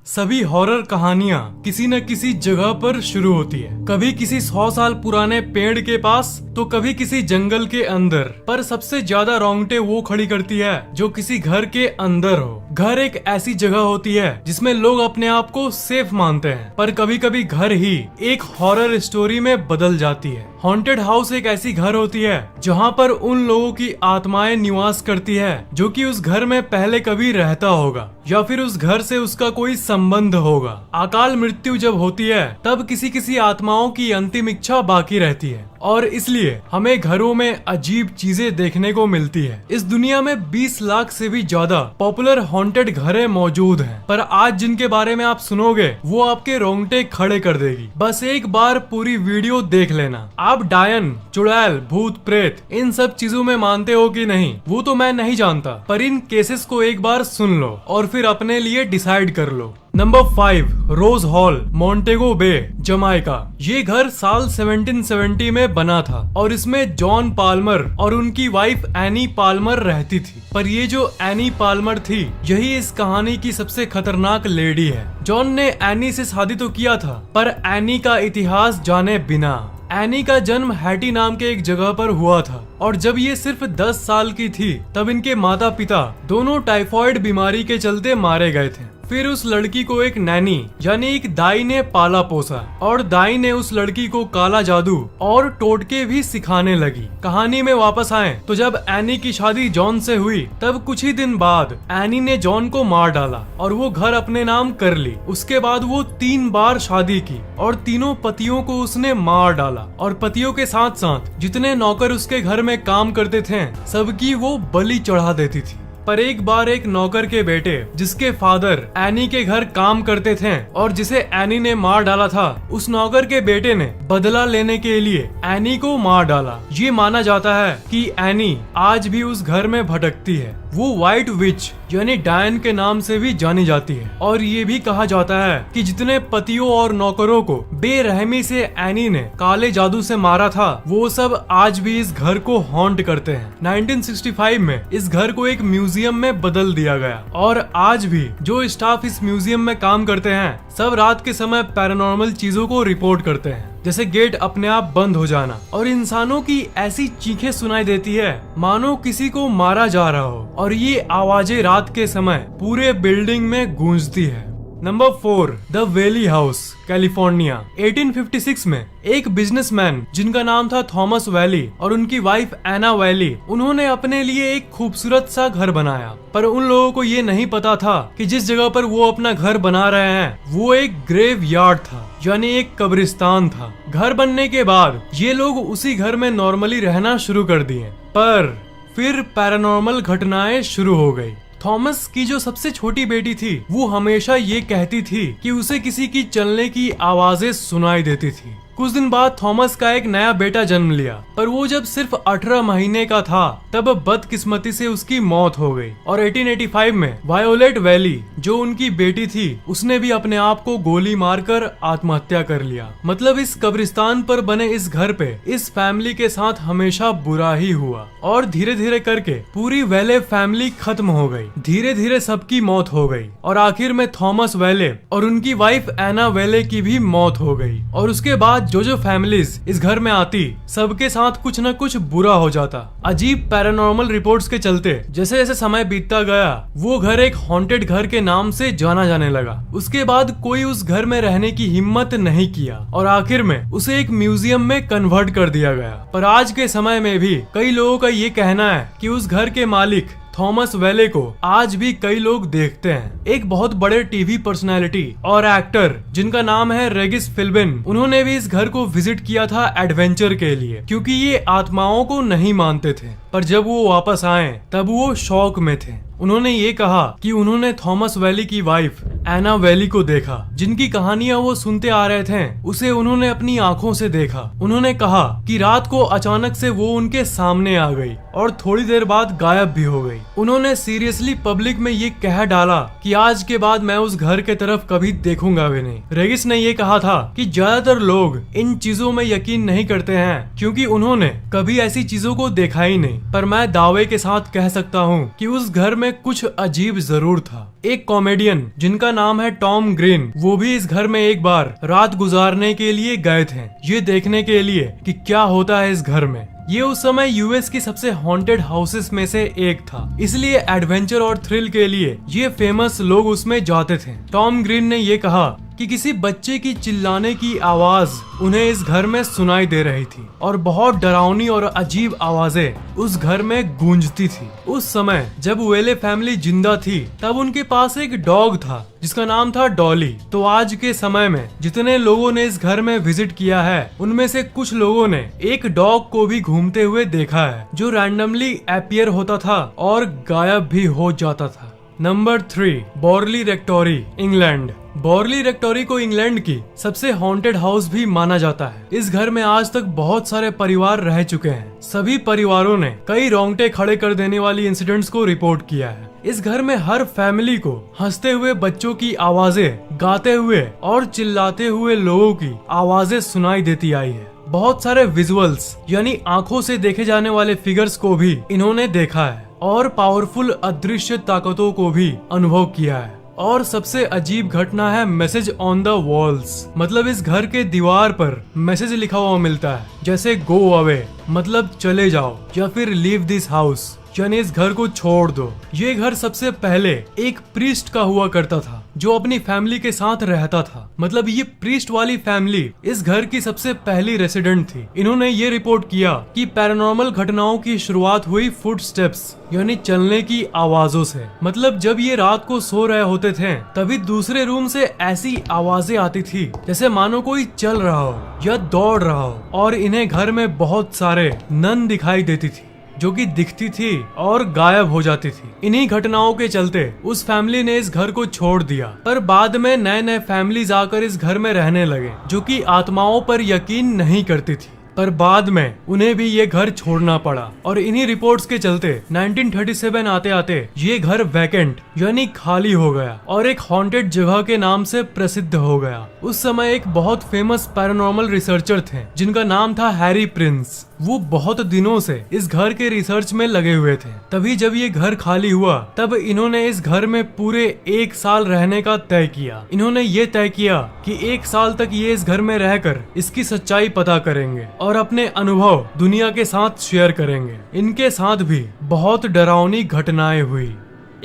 सभी हॉरर कहानियां किसी न किसी जगह पर शुरू होती है। कभी किसी 100 साल पुराने पेड़ के पास तो कभी किसी जंगल के अंदर। पर सबसे ज्यादा रोंगटे वो खड़ी करती है जो किसी घर के अंदर हो। घर एक ऐसी जगह होती है जिसमें लोग अपने आप को सेफ मानते हैं, पर कभी कभी घर ही एक हॉरर स्टोरी में बदल जाती है। हॉन्टेड हाउस एक ऐसी घर होती है जहाँ पर उन लोगों की आत्माएं निवास करती है जो कि उस घर में पहले कभी रहता होगा या फिर उस घर से उसका कोई संबंध होगा। अकाल मृत्यु जब होती है तब किसी किसी आत्माओं की अंतिम इच्छा बाकी रहती है और इसलिए हमें घरों में अजीब चीजें देखने को मिलती है। इस दुनिया में 20 लाख से भी ज्यादा पॉपुलर हॉन्टेड घरें मौजूद हैं, पर आज जिनके बारे में आप सुनोगे वो आपके रोंगटे खड़े कर देगी। बस एक बार पूरी वीडियो देख लेना। आप डायन, चुड़ैल, भूत, प्रेत इन सब चीजों में मानते हो कि नहीं वो तो मैं नहीं जानता, पर इन केसेस को एक बार सुन लो और फिर अपने लिए डिसाइड कर लो। नंबर 5, रोज हॉल, मोंटेगो बे, जमाइका। ये घर साल 1770 में बना था और इसमें जॉन पाल्मर और उनकी वाइफ एनी पाल्मर रहती थी। पर ये जो एनी पाल्मर थी यही इस कहानी की सबसे खतरनाक लेडी है। जॉन ने एनी से शादी तो किया था, पर एनी का इतिहास जाने बिना। एनी का जन्म हैटी नाम के एक जगह पर हुआ था और जब ये सिर्फ 10 साल की थी तब इनके माता पिता दोनों टाइफॉइड बीमारी के चलते मारे गए थे। फिर उस लड़की को एक नैनी यानी एक दाई ने पाला पोसा और दाई ने उस लड़की को काला जादू और टोटके भी सिखाने लगी। कहानी में वापस आए तो जब एनी की शादी जॉन से हुई तब कुछ ही दिन बाद एनी ने जॉन को मार डाला और वो घर अपने नाम कर ली। उसके बाद वो 3 बार शादी की और तीनों पतियों को उसने मार डाला और पतियों के साथ साथ जितने नौकर उसके घर में काम करते थे सबकी वो बलि चढ़ा देती थी। पर एक बार एक नौकर के बेटे जिसके फादर एनी के घर काम करते थे और जिसे एनी ने मार डाला था, उस नौकर के बेटे ने बदला लेने के लिए एनी को मार डाला। ये माना जाता है कि एनी आज भी उस घर में भटकती है। वो व्हाइट विच यानी डायन के नाम से भी जानी जाती है और ये भी कहा जाता है कि जितने पतियों और नौकरों को बेरहमी से एनी ने काले जादू से मारा था वो सब आज भी इस घर को हॉन्ट करते हैं। 1965 में इस घर को एक म्यूजियम में बदल दिया गया और आज भी जो स्टाफ इस म्यूजियम में काम करते हैं सब रात के समय पैरानॉर्मल चीजों को रिपोर्ट करते हैं, जैसे गेट अपने आप बंद हो जाना और इंसानों की ऐसी चीखें सुनाई देती है मानो किसी को मारा जा रहा हो और ये आवाजें रात के समय पूरे बिल्डिंग में गूंजती है। Number 4, the valley house, California. 1856 में एक बिजनेसमैन जिनका नाम था थॉमस वैली और उनकी वाइफ एना वैली, उन्होंने अपने लिए एक खूबसूरत सा घर बनाया। पर उन लोगों को ये नहीं पता था कि जिस जगह पर वो अपना घर बना रहे हैं वो एक ग्रेव यार्ड था यानी एक कब्रिस्तान था। घर बनने के बाद ये लोग उसी घर में नॉर्मली रहना शुरू कर दिए, पर फिर पैरानॉर्मल घटनाएं शुरू हो गई। थॉमस की जो सबसे छोटी बेटी थी वो हमेशा ये कहती थी कि उसे किसी की चलने की आवाजें सुनाई देती थी। कुछ दिन बाद थॉमस का एक नया बेटा जन्म लिया, पर वो जब सिर्फ 18 महीने का था तब बदकिस्मती से उसकी मौत हो गई और 1885 में वायोलेट वैली जो उनकी बेटी थी उसने भी अपने आप को गोली मारकर आत्महत्या कर लिया। मतलब इस कब्रिस्तान पर बने इस घर पे इस फैमिली के साथ हमेशा बुरा ही हुआ और धीरे धीरे करके पूरी वैले फैमिली खत्म हो गई। धीरे धीरे सबकी मौत हो गई और आखिर में थॉमस वैले और उनकी वाइफ एना वैले की भी मौत हो गई और उसके बाद जो फैमिलीज इस घर में आती सबके साथ कुछ न कुछ बुरा हो जाता। अजीब पैरानॉर्मल रिपोर्ट्स के चलते जैसे जैसे समय बीतता गया वो घर एक हॉन्टेड घर के नाम से जाना जाने लगा। उसके बाद कोई उस घर में रहने की हिम्मत नहीं किया और आखिर में उसे एक म्यूजियम में कन्वर्ट कर दिया गया। पर आज के समय में भी कई लोगों का ये कहना है कि उस घर के मालिक थॉमस वैले को आज भी कई लोग देखते हैं। एक बहुत बड़े टीवी पर्सनालिटी और एक्टर जिनका नाम है रेगिस फिल्बिन, उन्होंने भी इस घर को विजिट किया था एडवेंचर के लिए क्योंकि ये आत्माओं को नहीं मानते थे। पर जब वो वापस आए तब वो शौक में थे। उन्होंने ये कहा कि उन्होंने थॉमस वैली की वाइफ एना वैली को देखा, जिनकी कहानियां वो सुनते आ रहे थे उसे उन्होंने अपनी आंखों से देखा। उन्होंने कहा कि रात को अचानक से वो उनके सामने आ गई और थोड़ी देर बाद गायब भी हो गई। उन्होंने सीरियसली पब्लिक में ये कह डाला कि आज के बाद मैं उस घर के तरफ कभी देखूंगा भी नहीं। रेगिस ने ये कहा था कि ज्यादातर लोग इन चीजों में यकीन नहीं करते हैं क्योंकि उन्होंने कभी ऐसी चीजों को देखा ही नहीं, पर मैं दावे के साथ कह सकता हूँ कि उस घर में कुछ अजीब जरूर था। एक कॉमेडियन जिनका नाम है टॉम ग्रीन, वो भी इस घर में एक बार रात गुजारने के लिए गए थे, ये देखने के लिए कि क्या होता है इस घर में। ये उस समय यूएस की सबसे हॉन्टेड हाउसेस में से एक था, इसलिए एडवेंचर और थ्रिल के लिए ये फेमस लोग उसमें जाते थे। टॉम ग्रीन ने ये कहा कि किसी बच्चे की चिल्लाने की आवाज उन्हें इस घर में सुनाई दे रही थी और बहुत डरावनी और अजीब आवाजें उस घर में गूंजती थी। उस समय जब वेले फैमिली जिंदा थी तब उनके पास एक डॉग था जिसका नाम था डॉली। तो आज के समय में जितने लोगों ने इस घर में विजिट किया है उनमें से कुछ लोगों ने एक डॉग को भी घूमते हुए देखा है जो रैंडमली अपीयर होता था और गायब भी हो जाता था। Number 3, बॉर्ली रेक्टोरी, England. बॉर्ली रेक्टोरी को इंग्लैंड की सबसे हॉन्टेड हाउस भी माना जाता है। इस घर में आज तक बहुत सारे परिवार रह चुके हैं। सभी परिवारों ने कई रोंगटे खड़े कर देने वाली इंसिडेंट्स को रिपोर्ट किया है। इस घर में हर फैमिली को हंसते हुए बच्चों की आवाजें, गाते हुए और चिल्लाते हुए लोगों की आवाजें सुनाई देती आई है। बहुत सारे विजुअल्स यानी आंखों से देखे जाने वाले फिगर्स को भी इन्होंने देखा है और पावरफुल अदृश्य ताकतों को भी अनुभव किया है। और सबसे अजीब घटना है मैसेज ऑन द वॉल्स, मतलब इस घर के दीवार पर मैसेज लिखा हुआ मिलता है, जैसे गो अवे मतलब चले जाओ या फिर लीव दिस हाउस यानी इस घर को छोड़ दो। ये घर सबसे पहले एक प्रीस्ट का हुआ करता था जो अपनी फैमिली के साथ रहता था, मतलब ये प्रीस्ट वाली फैमिली इस घर की सबसे पहली रेसिडेंट थी। इन्होंने ये रिपोर्ट किया कि पैरानॉर्मल घटनाओं की शुरुआत हुई फुटस्टेप्स यानी चलने की आवाजों से। मतलब जब ये रात को सो रहे होते थे तभी दूसरे रूम से ऐसी आवाजें आती थी जैसे मानो कोई चल रहा हो या दौड़ रहा हो, और इन्हें घर में बहुत सारे नन दिखाई देती थी जो कि दिखती थी और गायब हो जाती थी। इन्हीं घटनाओं के चलते उस फैमिली ने इस घर को छोड़ दिया, पर बाद में नए नए फैमिलीज आकर इस घर में रहने लगे जो कि आत्माओं पर यकीन नहीं करती थी, पर बाद में उन्हें भी ये घर छोड़ना पड़ा। और इन्हीं रिपोर्ट्स के चलते 1937 आते आते ये घर वैकेंट यानी खाली हो गया और एक हॉन्टेड जगह के नाम से प्रसिद्ध हो गया। उस समय एक बहुत फेमस पैरानॉर्मल रिसर्चर थे जिनका नाम था हैरी प्रिंस। वो बहुत दिनों से इस घर के रिसर्च में लगे हुए थे। तभी जब ये घर खाली हुआ तब इन्होंने इस घर में पूरे 1 साल रहने का तय किया। इन्होंने ये तय किया कि 1 साल तक ये इस घर में रहकर इसकी सच्चाई पता करेंगे और अपने अनुभव दुनिया के साथ शेयर करेंगे। इनके साथ भी बहुत डरावनी घटनाएं हुई।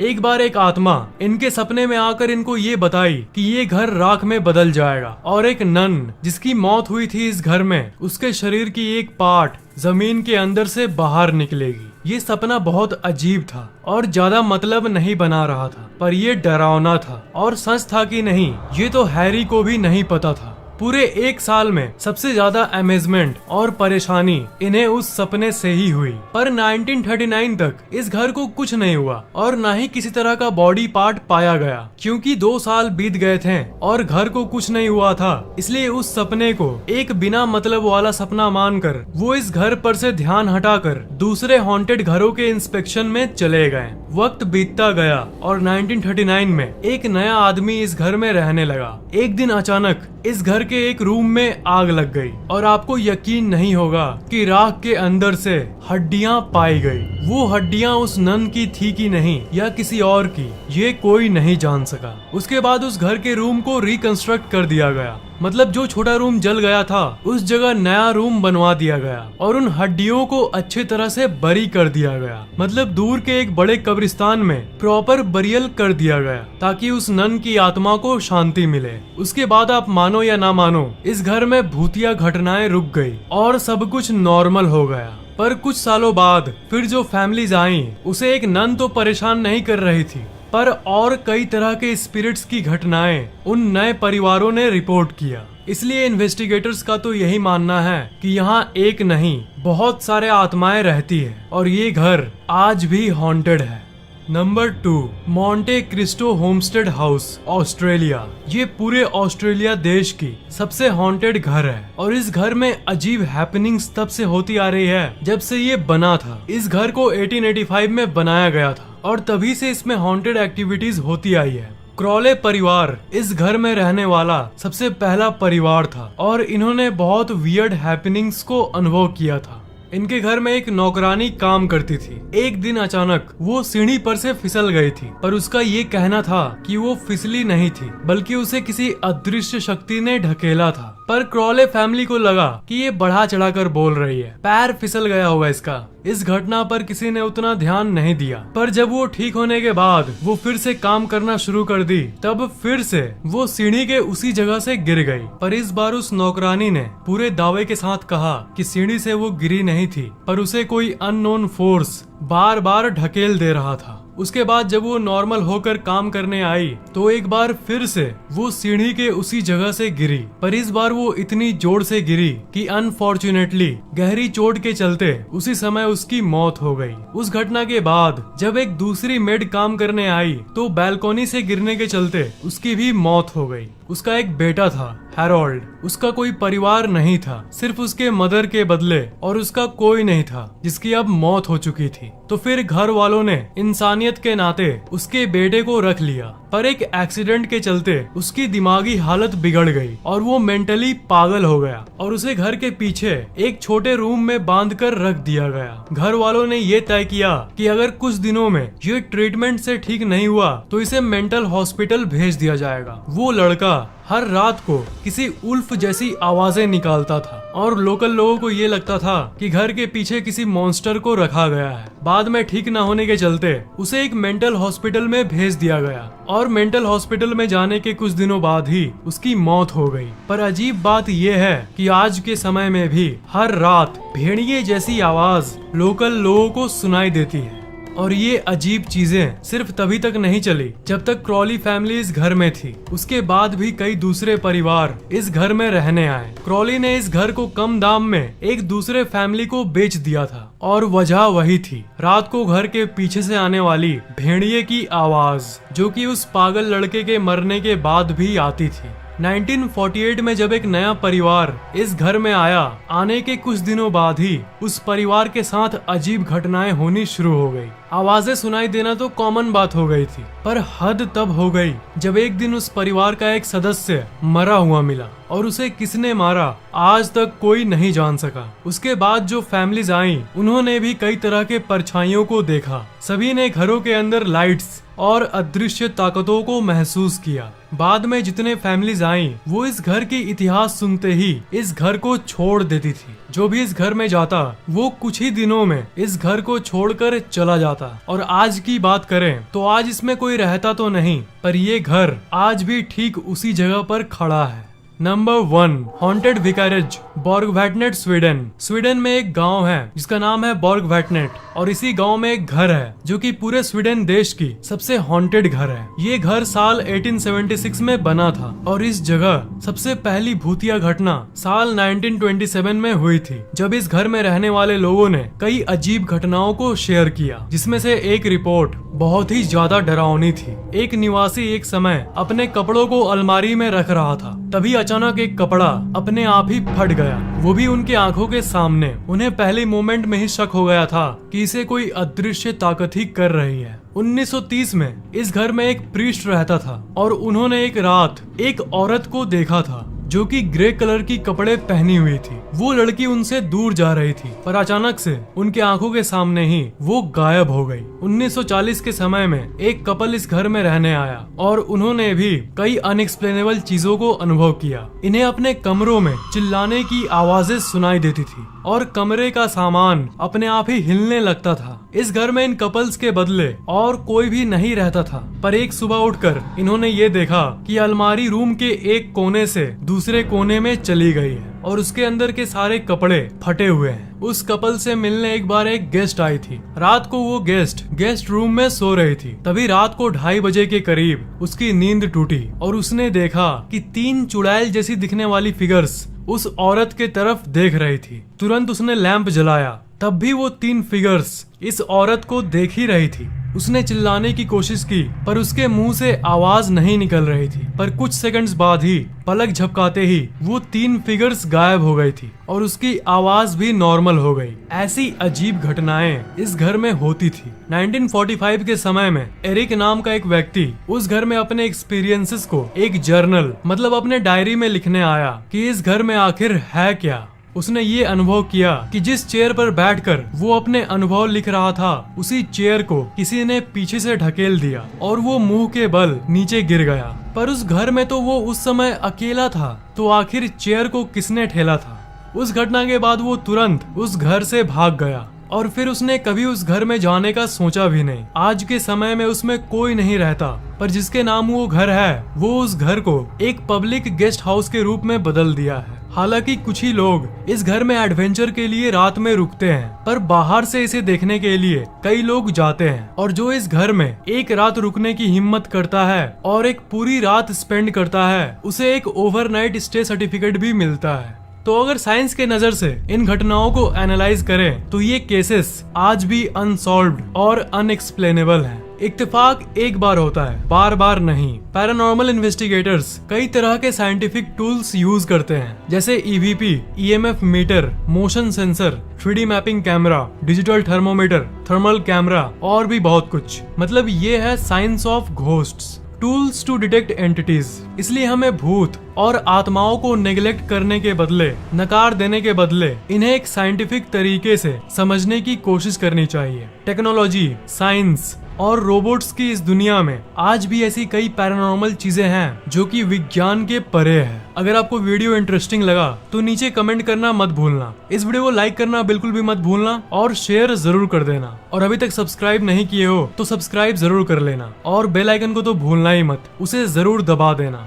एक बार एक आत्मा इनके सपने में आकर इनको ये बताई कि ये घर राख में बदल जाएगा और एक नन जिसकी मौत हुई थी इस घर में, उसके शरीर की एक पार्ट जमीन के अंदर से बाहर निकलेगी। ये सपना बहुत अजीब था और ज्यादा मतलब नहीं बना रहा था, पर ये डरावना था और सच था कि नहीं ये तो हैरी को भी नहीं पता था। पूरे 1 साल में सबसे ज्यादा अमेजमेंट और परेशानी इन्हें उस सपने से ही हुई। पर 1939 तक इस घर को कुछ नहीं हुआ और न ही किसी तरह का बॉडी पार्ट पाया गया, क्योंकि 2 साल बीत गए थे और घर को कुछ नहीं हुआ था। इसलिए उस सपने को एक बिना मतलब वाला सपना मानकर वो इस घर पर से ध्यान हटाकर दूसरे हॉन्टेड घरों के इंस्पेक्शन में चले गए। वक्त बीतता गया और 1939 में एक नया आदमी इस घर में रहने लगा। एक दिन अचानक इस घर के एक रूम में आग लग गई और आपको यकीन नहीं होगा कि राख के अंदर से हड्डियां पाई गई। वो हड्डियां उस नन की थी कि नहीं या किसी और की, ये कोई नहीं जान सका। उसके बाद उस घर के रूम को रिकंस्ट्रक्ट कर दिया गया, मतलब जो छोटा रूम जल गया था उस जगह नया रूम बनवा दिया गया और उन हड्डियों को अच्छे तरह से बरी कर दिया गया, मतलब दूर के एक बड़े कब्रिस्तान में प्रॉपर बरियल कर दिया गया ताकि उस नन की आत्मा को शांति मिले। उसके बाद आप मानो या ना मानो इस घर में भूतिया घटनाएं रुक गई और सब कुछ नॉर्मल हो गया। पर कुछ सालों बाद फिर जो फैमिलीज आई उसे एक नन तो परेशान नहीं कर रही थी, पर और कई तरह के स्पिरिट्स की घटनाएं उन नए परिवारों ने रिपोर्ट किया। इसलिए इन्वेस्टिगेटर्स का तो यही मानना है कि यहाँ एक नहीं बहुत सारे आत्माएं रहती है और ये घर आज भी हॉन्टेड है। Number 2, Monte Christo homestead house, Australia. ये पूरे ऑस्ट्रेलिया देश की सबसे हॉन्टेड घर है और इस घर में अजीब हैपनिंग्स तब से होती आ रही है जब से ये बना था। इस घर को 1885 में बनाया गया था और तभी से इसमें हॉन्टेड एक्टिविटीज होती आई है। क्रॉले परिवार इस घर में रहने वाला सबसे पहला परिवार था और इन्होंने बहुत वियर्ड हैपनिंग्स को अनुभव किया था। इनके घर में एक नौकरानी काम करती थी। एक दिन अचानक वो सीढ़ी पर से फिसल गई थी, पर उसका ये कहना था कि वो फिसली नहीं थी बल्कि उसे किसी अदृश्य शक्ति ने ढकेला था। पर क्रॉले फैमिली को लगा कि ये बढ़ा चढ़ाकर बोल रही है, पैर फिसल गया होगा इसका। इस घटना पर किसी ने उतना ध्यान नहीं दिया, पर जब वो ठीक होने के बाद वो फिर से काम करना शुरू कर दी, तब फिर से वो सीढ़ी के उसी जगह से गिर गई। पर इस बार उस नौकरानी ने पूरे दावे के साथ कहा कि सीढ़ी से वो गिरी नहीं थी, पर उसे कोई अननोन फोर्स बार बार ढकेल दे रहा था। उसके बाद जब वो नॉर्मल होकर काम करने आई तो एक बार फिर से वो सीढ़ी के उसी जगह से गिरी, पर इस बार वो इतनी जोर से गिरी कि अनफॉर्चुनेटली गहरी चोट के चलते उसी समय उसकी मौत हो गई। उस घटना के बाद जब एक दूसरी मेड काम करने आई तो बैल्कोनी से गिरने के चलते उसकी भी मौत हो गई। उसका एक बेटा था, हैरोल्ड। उसका कोई परिवार नहीं था, सिर्फ उसके मदर के बदले, और उसका कोई नहीं था जिसकी अब मौत हो चुकी थी। तो फिर घर वालों ने इंसानियत के नाते उसके बेटे को रख लिया, पर एक एक्सीडेंट के चलते उसकी दिमागी हालत बिगड़ गई और वो मेंटली पागल हो गया और उसे घर के पीछे एक छोटे रूम में बांध कर रख दिया गया। घर वालों ने ये तय किया कि अगर कुछ दिनों में ये ट्रीटमेंट से ठीक नहीं हुआ तो इसे मेंटल हॉस्पिटल भेज दिया जाएगा। वो लड़का हर रात को किसी उल्फ जैसी आवाजें निकालता था और लोकल लोगों को ये लगता था कि घर के पीछे किसी मॉन्स्टर को रखा गया है। बाद में ठीक न होने के चलते उसे एक मेंटल हॉस्पिटल में भेज दिया गया और मेंटल हॉस्पिटल में जाने के कुछ दिनों बाद ही उसकी मौत हो गई। पर अजीब बात यह है कि आज के समय में भी हर रात भेड़िए जैसी आवाज लोकल लोगों को सुनाई देती है। और ये अजीब चीजें सिर्फ तभी तक नहीं चली जब तक क्रॉली फैमिली इस घर में थी। उसके बाद भी कई दूसरे परिवार इस घर में रहने आए। क्रॉली ने इस घर को कम दाम में एक दूसरे फैमिली को बेच दिया था और वजह वही थी, रात को घर के पीछे से आने वाली भेड़िए की आवाज, जो कि उस पागल लड़के के मरने के बाद भी आती थी। 1948 में जब एक नया परिवार इस घर में आया, आने के कुछ दिनों बाद ही उस परिवार के साथ अजीब घटनाएं होनी शुरू हो गई। आवाजें सुनाई देना तो कॉमन बात हो गई थी, पर हद तब हो गई जब एक दिन उस परिवार का एक सदस्य मरा हुआ मिला और उसे किसने मारा आज तक कोई नहीं जान सका। उसके बाद जो फैमिलीज आई उन्होंने भी कई तरह के परछाइयों को देखा। सभी ने घरों के अंदर लाइट्स और अदृश्य ताकतों को महसूस किया। बाद में जितने फैमिलीज आई वो इस घर की इतिहास सुनते ही इस घर को छोड़ देती थी। जो भी इस घर में जाता वो कुछ ही दिनों में इस घर को छोड़कर चला जाता। और आज की बात करें तो आज इसमें कोई रहता तो नहीं, पर ये घर आज भी ठीक उसी जगह पर खड़ा है। Number 1, haunted vicarage, Borgvattnet, Sweden. Sweden में एक गांव है जिसका नाम है बॉर्गवैटनेट और इसी गांव में एक घर है जो कि पूरे स्वीडन देश की सबसे हॉन्टेड घर है। ये घर साल 1876 में बना था और इस जगह सबसे पहली भूतिया घटना साल 1927 में हुई थी, जब इस घर में रहने वाले लोगों ने कई अजीब घटनाओं को शेयर किया, जिसमें से एक रिपोर्ट बहुत ही ज्यादा डरावनी थी। एक निवासी एक समय अपने कपड़ों को अलमारी में रख रहा था, तभी अचानक एक कपड़ा अपने आप ही फट गया, वो भी उनके आंखों के सामने। उन्हें पहले मोमेंट में ही शक हो गया था कि इसे कोई अदृश्य ताकत ही कर रही है। 1930 में इस घर में एक प्रीस्ट रहता था और उन्होंने एक रात एक औरत को देखा था जो कि ग्रे कलर की कपड़े पहनी हुई थी। वो लड़की उनसे दूर जा रही थी, पर अचानक से उनके आंखों के सामने ही वो गायब हो गई। 1940 के समय में एक कपल इस घर में रहने आया और उन्होंने भी कई अनएक्सप्लेनेबल चीजों को अनुभव किया। इन्हें अपने कमरों में चिल्लाने की आवाजें सुनाई देती थी और कमरे का सामान अपने आप ही हिलने लगता था। इस घर में इन कपल्स के बदले और कोई भी नहीं रहता था, पर एक सुबह उठकर इन्होंने ये देखा कि अलमारी रूम के एक कोने से दूसरे कोने में चली गई है और उसके अंदर के सारे कपड़े फटे हुए हैं। उस कपल से मिलने एक बार एक गेस्ट आई थी। रात को वो गेस्ट रूम में सो रही थी। तभी रात को 2:30 बजे के करीब उसकी नींद टूटी और उसने देखा कि 3 चुड़ैल जैसी दिखने वाली फिगर्स उस औरत के तरफ देख रही थी। तुरंत उसने लैंप जलाया, तब भी वो 3 फिगर्स इस औरत को देख ही रही थी। उसने चिल्लाने की कोशिश की पर उसके मुंह से आवाज नहीं निकल रही थी। पर कुछ सेकंड्स बाद ही पलक झपकाते ही वो 3 फिगर्स गायब हो गई थी और उसकी आवाज भी नॉर्मल हो गई। ऐसी अजीब घटनाएं इस घर में होती थी। 1945 के समय में एरिक नाम का एक व्यक्ति उस घर में अपने एक्सपीरियंसेस को एक जर्नल मतलब अपने डायरी में लिखने आया कि इस घर में आखिर है क्या। उसने ये अनुभव किया कि जिस चेयर पर बैठकर वो अपने अनुभव लिख रहा था उसी चेयर को किसी ने पीछे से ढकेल दिया और वो मुंह के बल नीचे गिर गया। पर उस घर में तो वो उस समय अकेला था, तो आखिर चेयर को किसने ठेला था। उस घटना के बाद वो तुरंत उस घर से भाग गया और फिर उसने कभी उस घर में जाने का सोचा भी नहीं। आज के समय में उसमें कोई नहीं रहता, पर जिसके नाम वो घर है वो उस घर को एक पब्लिक गेस्ट हाउस के रूप में बदल दिया है। हालांकि कुछ ही लोग इस घर में एडवेंचर के लिए रात में रुकते हैं, पर बाहर से इसे देखने के लिए कई लोग जाते हैं। और जो इस घर में एक रात रुकने की हिम्मत करता है और एक पूरी रात स्पेंड करता है, उसे एक ओवरनाइट स्टे सर्टिफिकेट भी मिलता है। तो अगर साइंस के नजर से इन घटनाओं को एनालाइज करें तो ये केसेस आज भी अनसॉल्व्ड और अनएक्सप्लेनेबल हैं। इत्तेफाक एक बार होता है, बार बार नहीं। पैरानॉर्मल इन्वेस्टिगेटर्स कई तरह के साइंटिफिक टूल्स यूज करते हैं, जैसे EVP, EMF meter, motion sensor, 3D mapping camera, digital thermometer, thermal camera और भी बहुत कुछ। मतलब ये है science of ghosts, tools to detect entities. इसलिए हमें भूत और आत्माओं को नेग्लेक्ट करने के बदले, नकार देने के बदले इन्हें एक साइंटिफिक तरीके से समझने की कोशिश करनी चाहिए। टेक्नोलॉजी, साइंस और रोबोट्स की इस दुनिया में आज भी ऐसी कई पैरानॉर्मल चीजें हैं जो कि विज्ञान के परे है। अगर आपको वीडियो इंटरेस्टिंग लगा तो नीचे कमेंट करना मत भूलना। इस वीडियो को लाइक करना बिल्कुल भी मत भूलना और शेयर जरूर कर देना। और अभी तक सब्सक्राइब नहीं किए हो तो सब्सक्राइब जरूर कर लेना और बेल आइकन को तो भूलना ही मत, उसे जरूर दबा देना।